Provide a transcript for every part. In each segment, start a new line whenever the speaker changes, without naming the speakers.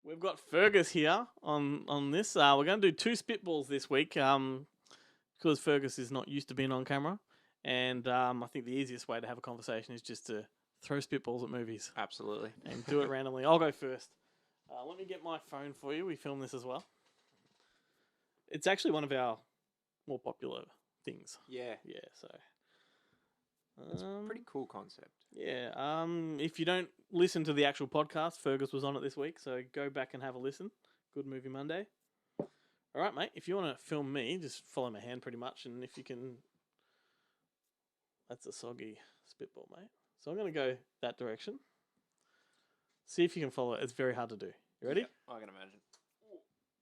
We've got Fergus here on this. We're going to do 2 spitballs this week because Fergus is not used to being on camera. And I think the easiest way to have a conversation is just to throw spitballs at movies
Absolutely.
and do it randomly. I'll go first. Let me get my phone for you. We film this as well. It's actually one of our more popular things.
Yeah.
Yeah, so...
It's a pretty cool concept.
Yeah. If you don't listen to the actual podcast, Fergus was on it this week, so go back and have a listen. Good Movie Monday. All right, mate. If you want to film me, just follow my hand pretty much, and if you can, that's a soggy spitball, mate. So I'm going to go that direction. See if you can follow it. It's very hard to do. You ready?
Yep, I can imagine.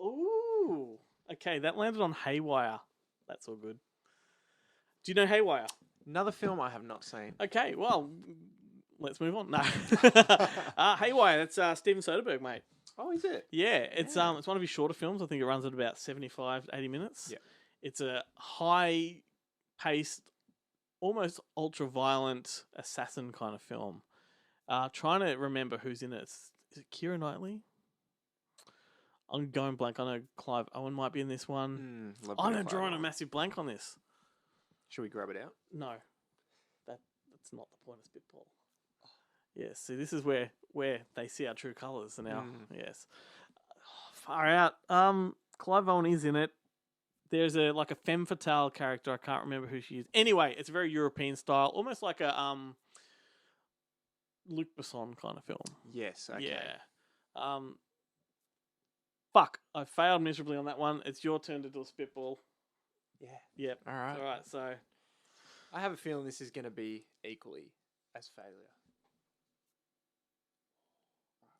Ooh. Okay, that landed on Haywire. That's all good. Do you know Haywire?
Another film I have not seen.
Okay, well, let's move on. No. Haywire, that's Steven Soderbergh, mate.
Oh, is it?
Yeah, it's one of his shorter films. I think it runs at about 75 to 80 minutes.
Yeah.
It's a high-paced, almost ultra-violent assassin kind of film. Trying to remember who's in it. Is it Keira Knightley? I'm going blank. I know Clive Owen might be in this one. I'm drawing a massive blank on this.
Should we grab it out?
No, that's not the point of spitball. Yes, see, this is where they see our true colours now. Yes, far out. Clive Owen is in it. There's a femme fatale character. I can't remember who she is. Anyway, it's very European style, almost like a Luc Besson kind of film.
Yes. Okay.
Yeah. Fuck, I failed miserably on that one. It's your turn to do a spitball.
Yeah.
Yep.
All right.
All right. So
I have a feeling this is going to be equally as failure.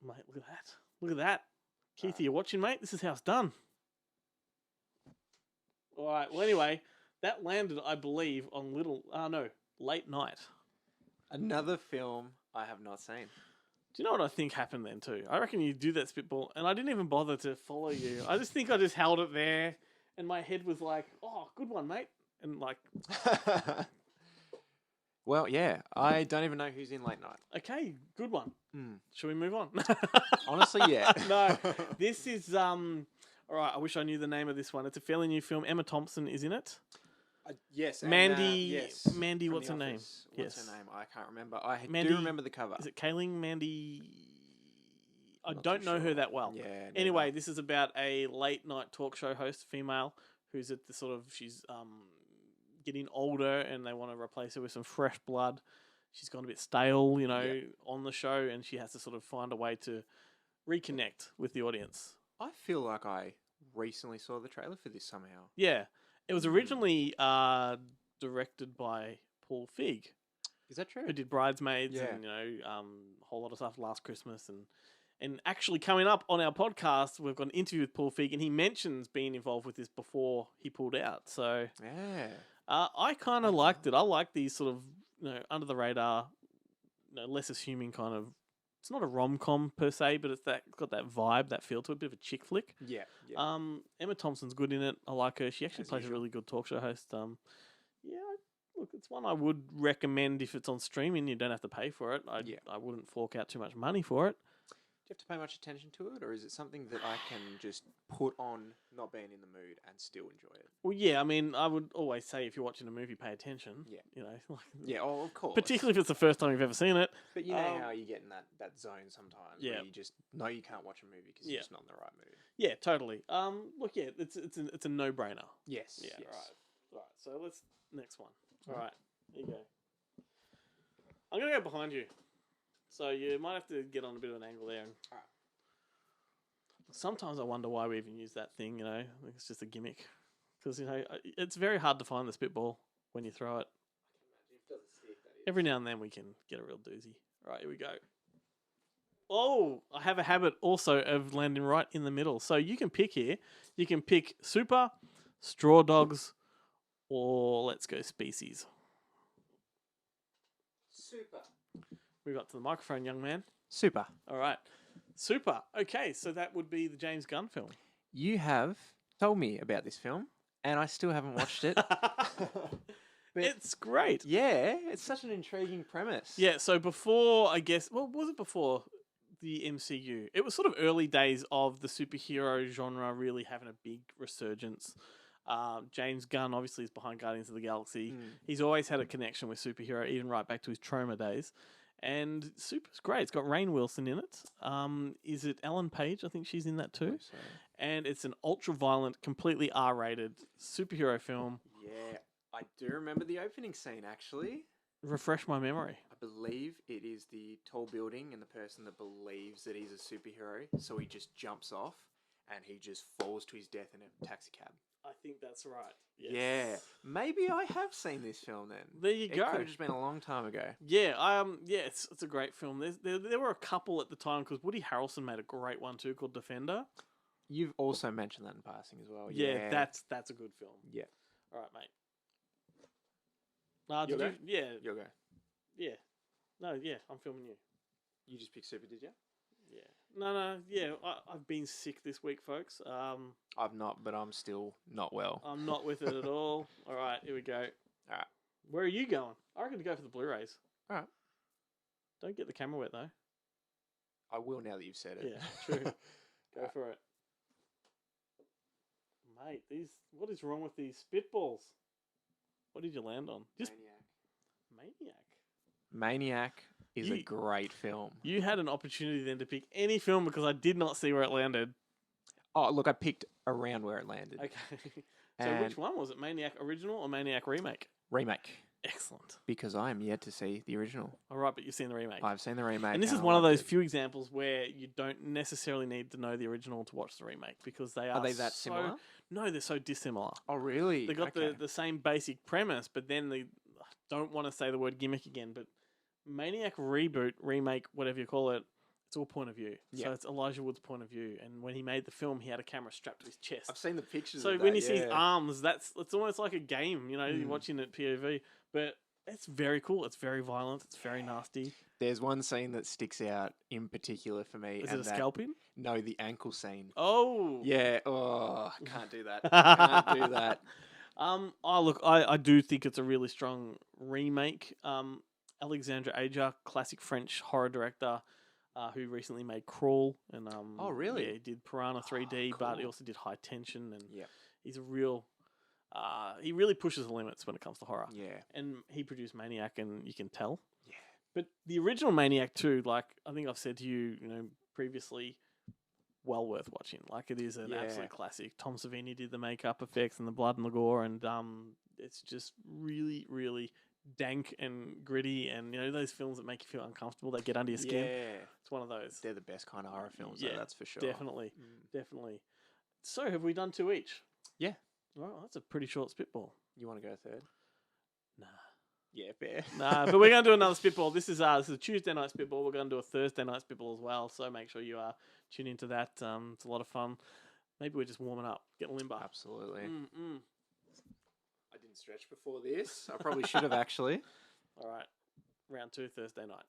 Mate, look at that. Look at that. Keith, are you watching, mate? This is how it's done. All right. Well, anyway, that landed, I believe, on Late Night.
Another film I have not seen.
Do you know what I think happened then, too? I reckon you do that spitball, and I didn't even bother to follow you. I just think I just held it there, and my head was like, oh, good one, mate. And
Well, yeah. I don't even know who's in Late Night.
okay, good one. Shall we move on?
Honestly, yeah.
No, this is all right. I wish I knew the name of this one. It's a fairly new film. Emma Thompson is in it.
Yes.
Mandy.
Yes.
Mandy.
From
What's
The
her name?
Office. What's her name? I can't remember. I
Mandy-
do remember the cover.
Is it Kayleen Mandy? I
Not
don't
too
know her
sure.
that well.
Yeah.
Anyway, this is about a late night talk show host, female, who's at the she's getting older, and they want to replace her with some fresh blood. She's gone a bit stale, on the show, and she has to sort of find a way to reconnect with the audience.
I feel like I recently saw the trailer for this somehow.
Yeah, it was originally directed by Paul Feig,
Is that true?
who did Bridesmaids
Yeah.
and a whole lot of stuff Last Christmas and actually coming up on our podcast we've got an interview with Paul Feig, and he mentions being involved with this before he pulled out. So
Yeah.
I kind of liked it. I like these sort of under the radar, less assuming kind of. It's not a rom-com per se, but it's got that vibe, that feel to it, a bit of a chick flick.
Yeah. Yeah.
Emma Thompson's good in it. I like her. She actually
As
plays
usual.
a really good talk show host. Yeah, look, it's one I would recommend if it's on streaming. You don't have to pay for it. I wouldn't fork out too much money for it.
Do you have to pay much attention to it, or is it something that I can just put on, not being in the mood, and still enjoy it?
Well, yeah, I mean, I would always say if you're watching a movie, pay attention.
Yeah.
Yeah,
Oh, of course.
particularly if it's the first time you've ever seen it.
But you know how you get in that zone sometimes,
Yeah.
where you just know you can't watch a movie because you're just not in the right mood.
Yeah, totally. Look, yeah, it's a no-brainer.
Yes.
Yeah,
yes.
right. So let's next one. All right, here you go. I'm gonna go behind you, so you might have to get on a bit of an angle there.
Alright.
Sometimes I wonder why we even use that thing. I think it's just a gimmick, because it's very hard to find the spitball when you throw it. Every now and then we can get a real doozy. All right, here we go. Oh, I have a habit also of landing right in the middle. So you can pick here. You can pick Super, Straw Dogs, or let's go Species.
Super.
We got to the microphone, young man.
Super.
All right. Super. Okay, so that would be the James Gunn film.
You have told me about this film, and I still haven't watched it.
It's great.
Yeah, it's such an intriguing premise.
Yeah, so before, I guess, well, was it before the MCU. It was sort of early days of the superhero genre really having a big resurgence. James Gunn obviously is behind Guardians of the Galaxy. He's always had a connection with superhero, even right back to his Troma days. And Super's great. It's got Rainn Wilson in it. Is it Ellen Page? I think she's in that too.
So.
And it's an ultra-violent, completely R-rated superhero film.
Yeah, I do remember the opening scene, actually.
Refresh my memory.
I believe it is the tall building and the person that believes that he's a superhero. So he just jumps off and he just falls to his death in a taxi cab.
I think that's right. Yes.
Yeah, maybe I have seen this film then.
There you
It
go.
could have just been a long time ago.
Yeah, it's a great film. There were a couple at the time because Woody Harrelson made a great one too called Defender.
You've also mentioned that in passing as well.
Yeah, that's a good film.
Yeah.
All right, mate.
You'll go?
Yeah,
You'll go.
yeah. No, yeah, I'm filming you.
You just picked Super, did you?
Yeah. No, yeah. I've been sick this week, folks.
I've not, but I'm still not well.
I'm not with it at all. All right, here we go.
All right.
Where are you going? I reckon to go for the Blu-rays.
All right.
Don't get the camera wet though.
I will now that you've said it.
Yeah, true. Go for it. Mate, what is wrong with these spitballs? What did you land on? Just Maniac.
Maniac is a
You-
great film.
You had an opportunity then to pick any film because I did not see where it landed.
Oh, look, I picked around where it landed.
Okay. So
And
which one was it? Maniac original or Maniac remake?
remake,
Excellent.
because I am yet to see the original.
All right, but you've seen the remake.
I've seen the remake.
And this is
I
one of
liked
those
it.
few examples where you don't necessarily need to know the original to watch the remake because they are
Are they that
so-
similar?
No, they're so dissimilar.
Oh, really?
They got
Okay.
the same basic premise, but then they don't want to say the word gimmick again. But Maniac reboot, remake, whatever you call it, it's all point of view.
Yeah.
So it's Elijah Wood's point of view. And when he made the film, he had a camera strapped to his chest.
I've seen the pictures.
So
of
when
that,
you see his
yeah.
arms, it's almost like a game. You know, you're
Mm.
watching it POV. But it's very cool. It's very violent. It's very nasty.
There's one scene that sticks out in particular for me.
Is
and
it a
that-
scalping?
No, the ankle scene.
Oh.
Yeah. Oh, can't do that. Can't do that.
Oh look, I do think it's a really strong remake. Alexandre Aja, classic French horror director, who recently made Crawl and
Oh, really?
Yeah, he did Piranha 3D, but he
cool.
also did High Tension, and
Yep.
he's a real. He really pushes the limits when it comes to horror,
Yeah.
and he produced Maniac, and you can tell.
Yeah.
But the original Maniac too, like I think I've said to you, previously, well worth watching. Like it is an
Yeah.
absolute classic. Tom Savini did the makeup effects and the blood and the gore, and it's just really, really dank and gritty. And those films that make you feel uncomfortable, that get under your skin.
Yeah.
It's one of those.
They're the best kind of horror films,
Yeah,
though, that's for sure.
Definitely,
Mm.
definitely. So have we done two each?
Yeah.
Well, that's a pretty short spitball.
You want to go third?
Nah.
Yeah, fair.
Nah, but we're going to do another spitball. This is a Tuesday night spitball. We're going to do a Thursday night spitball as well. So make sure you tune into that. It's a lot of fun. Maybe we're just warming up, getting limber.
Absolutely.
Mm-mm.
I didn't stretch before this. I probably should have, actually.
All right. Round 2, Thursday night.